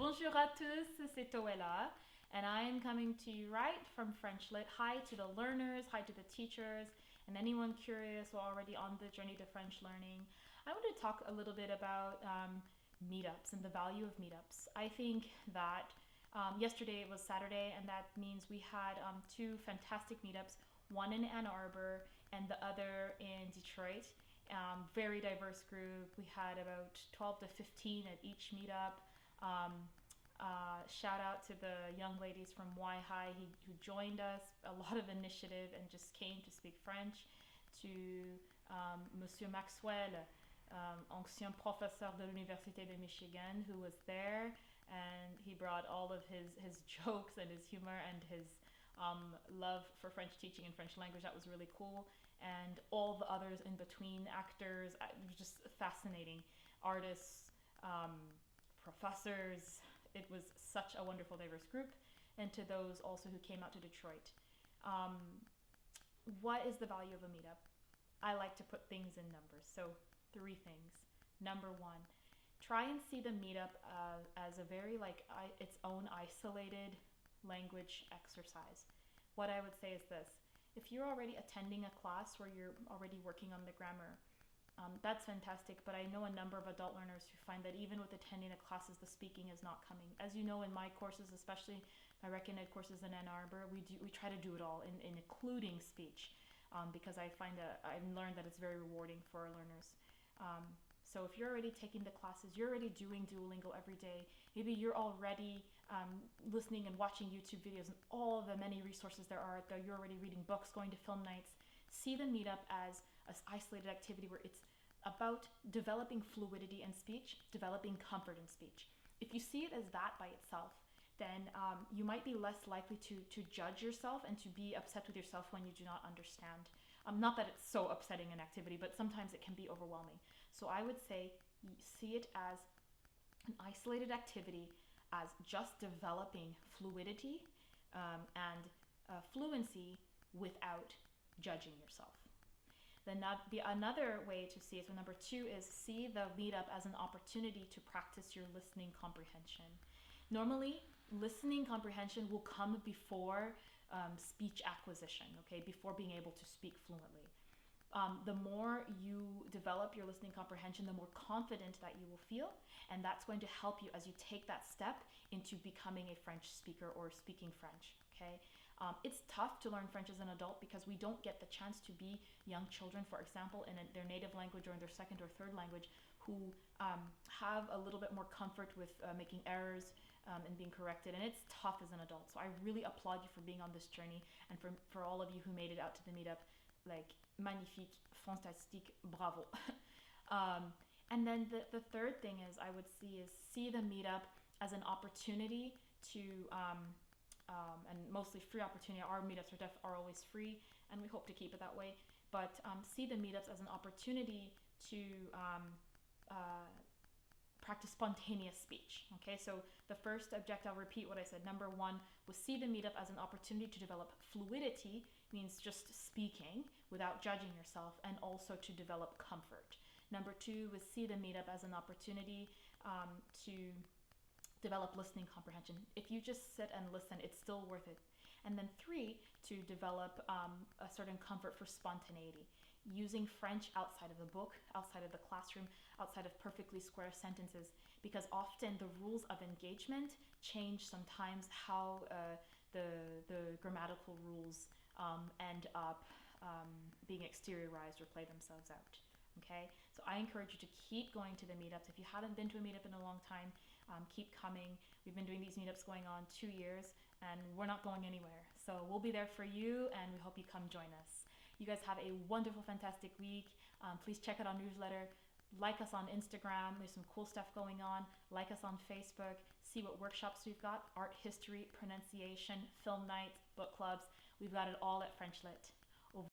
Bonjour à tous, c'est Toela, and I am coming to you right from French Lit. Hi to the learners, hi to the teachers, and anyone curious or already on the journey to French learning. I want to talk a little bit about meetups and the value of meetups. I think that yesterday was Saturday, and that means we had two fantastic meetups, one in Ann Arbor and the other in Detroit. Very diverse group. We had about 12 to 15 at each meetup. Shout out to the young ladies from Y High who joined us. A lot of initiative and just came to speak French. To Monsieur Maxwell, ancien professeur de l'Université de Michigan, who was there, and he brought all of his jokes and his humor and his love for French teaching and French language. That was really cool. And all the others in between, actors, it was just fascinating. Artists, professors. It was such a wonderful, diverse group. And to those also who came out to Detroit. What is the value of a meetup? I like to put things in numbers. So, 3 things. Number 1, try and see the meetup as a very its own isolated language exercise. What I would say is this: if you're already attending a class where you're already working on the grammar, that's fantastic, but I know a number of adult learners who find that even with attending the classes, the speaking is not coming. As you know, in my courses, especially my Recon Ed courses in Ann Arbor, we try to do it all, in including speech, because I find that I've learned that it's very rewarding for our learners. So if you're already taking the classes, you're already doing Duolingo every day, maybe you're already listening and watching YouTube videos and all the many resources there are out there, you're already reading books, going to film nights, see the meetup as an isolated activity where it's about developing fluidity in speech, developing comfort in speech. If you see it as that by itself, then you might be less likely to judge yourself and to be upset with yourself when you do not understand. Not that it's so upsetting an activity, but sometimes it can be overwhelming. So I would say see it as an isolated activity, as just developing fluidity and fluency without judging yourself. Then another way to see it, so number 2, is see the meetup as an opportunity to practice your listening comprehension. Normally, listening comprehension will come before speech acquisition, okay, before being able to speak fluently. The more you develop your listening comprehension, the more confident that you will feel, and that's going to help you as you take that step into becoming a French speaker or speaking French, okay? It's tough to learn French as an adult because we don't get the chance to be young children, for example, in their native language or in their second or third language, who have a little bit more comfort with making errors and being corrected, and it's tough as an adult. So I really applaud you for being on this journey, and for all of you who made it out to the meetup, like, magnifique, fantastique, bravo. And then the third thing I would see the meetup as an opportunity to and mostly free opportunity. Our meetups are always free, and we hope to keep it that way. But see the meetups as an opportunity to practice spontaneous speech. Okay, so the first object, I'll repeat what I said. Number 1 was see the meetup as an opportunity to develop fluidity, means just speaking without judging yourself, and also to develop comfort. Number 2 was see the meetup as an opportunity to develop listening comprehension. If you just sit and listen, it's still worth it. And then 3, to develop a certain comfort for spontaneity, using French outside of the book, outside of the classroom, outside of perfectly square sentences, because often the rules of engagement change sometimes how the grammatical rules end up being exteriorized or play themselves out. Okay, so I encourage you to keep going to the meetups. If you haven't been to a meetup in a long time, keep coming. We've been doing these meetups going on 2 years, and we're not going anywhere. So we'll be there for you, and we hope you come join us. You guys have a wonderful, fantastic week. Please check out our newsletter. Like us on Instagram. There's some cool stuff going on. Like us on Facebook. See what workshops we've got. Art history, pronunciation, film nights, book clubs. We've got it all at French Lit.